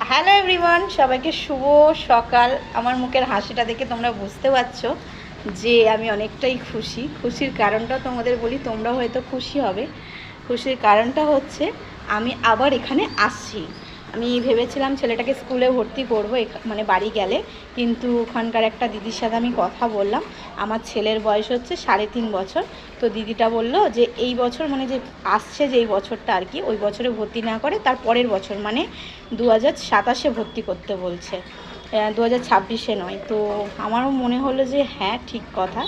Hello everyone, সবাইকে শুভ সকাল। আমার মুখের হাসিটা দেখে তোমরা বুঝতে পারছো যে আমি অনেকটাই খুশি। খুশির কারণটা তোমাদের বলি, তোমরাও হয়তো খুশি হবে। খুশির কারণটা হচ্ছে আমি আবার এখানে আসছি। আমি ভেবেছিলাম ছেলেটাকে স্কুলে ভর্তি করবো মানে বাড়ি গেলে, কিন্তু ওখানকার একটা দিদির সাথে আমি কথা বললাম। আমার ছেলের বয়স হচ্ছে 3.5 বছর। তো দিদিটা বলল যে এই বছর মানে যে আসছে যেই বছরটা আর কি, ওই বছরে ভর্তি না করে তার পরের বছর মানে 2027-এ ভর্তি করতে বলছে, 2026-এ নয়। তো আমারও মনে হলো যে হ্যাঁ, ঠিক কথা।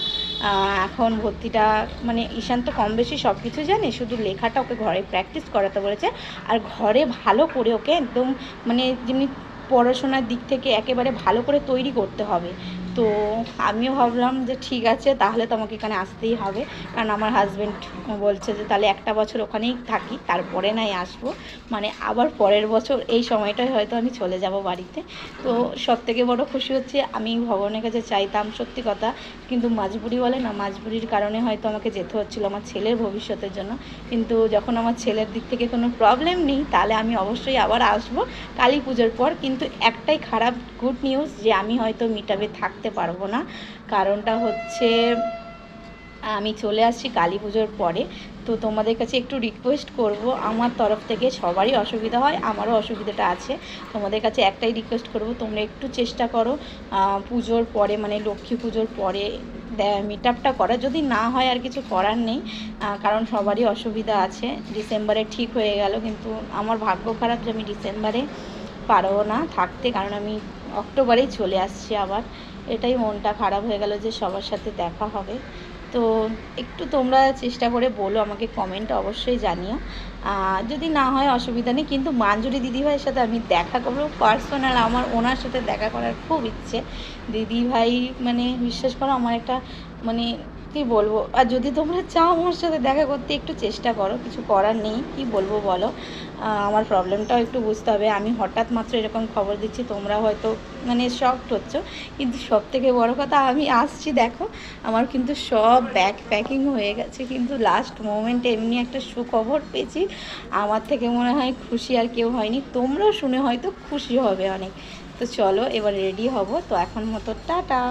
এখন ভর্তিটা মানে ঈশান তো কম বেশি সব কিছু জানে, শুধু লেখাটা ওকে ঘরে প্র্যাকটিস করাতে বলেছে। আর ঘরে ভালো করে ওকে একদম মানে যেমনি পড়াশোনার দিক থেকে একেবারে ভালো করে তৈরি করতে হবে। তো আমিও ভাবলাম যে ঠিক আছে, তাহলে তো আমাকে এখানে আসতেই হবে। কারণ আমার হাজব্যান্ড বলছে যে তাহলে একটা বছর ওখানেই থাকি, তারপরে নাই আসবো। মানে আবার পরের বছর এই সময়টায় হয়তো আমি চলে যাব বাড়িতে। তো সবথেকে বড় খুশি হচ্ছে, আমি ভগবানের কাছে চাইতাম সত্যি কথা, কিন্তু মাজবুরি বলে না, মাজবুরির কারণে হয়তো আমাকে যেতে হচ্ছিলো আমার ছেলের ভবিষ্যতের জন্য। কিন্তু যখন আমার ছেলের দিক থেকে কোনো প্রবলেম নেই, তাহলে আমি অবশ্যই আবার আসবো কালী পুজোর পর। কিন্তু একটাই খারাপ গুড নিউজ, যে আমি হয়তো মিটআপে থাকতে পারবো না। কারণটা হচ্ছে আমি চলে আসছি কালী পুজোর পরে। তো তোমাদের কাছে একটু রিকোয়েস্ট করব, আমার তরফ থেকে সবারই অসুবিধা হয়, আমারও অসুবিধাটা আছে। তোমাদের কাছে একটাই রিকোয়েস্ট করব, তোমরা একটু চেষ্টা করো পুজোর পরে মানে লক্ষ্মী পুজোর পরে মিটআপটা করা। যদি না হয় আর কিছু করার নেই, কারণ সবারই অসুবিধা আছে। ডিসেম্বরে ঠিক হয়ে গেল, কিন্তু আমার ভাগ্য খারাপ যে আমি ডিসেম্বরে পারবো না থাকতে, কারণ আমি অক্টোবরেই চলে আসছি আবার। এটাই মনটা খারাপ হয়ে গেল যে সবার সাথে দেখা হবে। তো একটু তোমরা চেষ্টা করে বলো আমাকে, কমেন্টে অবশ্যই জানিও। যদি না হয় অসুবিধা নেই, কিন্তু মাঞ্জুরি দিদিভাইয়ের সাথে আমি দেখা করবো পার্সোনাল। আমার ওনার সাথে দেখা করার খুব ইচ্ছে। দিদিভাই মানে বিশ্বাস করো আমার একটা মানে কী বলবো। আর যদি তোমরা চাও আমার সাথে দেখা করতে, একটু চেষ্টা করো, কিছু করার নেই, কী বলবো বলো। আমার প্রবলেমটাও একটু বুঝতে হবে। আমি হঠাৎ মাত্র এরকম খবর দিচ্ছি, তোমরা হয়তো মানে শকড হচ্ছ, কিন্তু সবথেকে বড় কথা আমি আসছি দেখো। আমার কিন্তু সব ব্যাগ প্যাকিং হয়ে গেছে, কিন্তু লাস্ট মোমেন্টে এমনি একটা সুখবর পেয়েছি, আমার থেকে মনে হয় খুশি আর কেউ হয়নি। তোমরাও শুনে হয়তো খুশি হবে অনেক। তো চলো এবার রেডি হব। তো এখন মতো টাটা।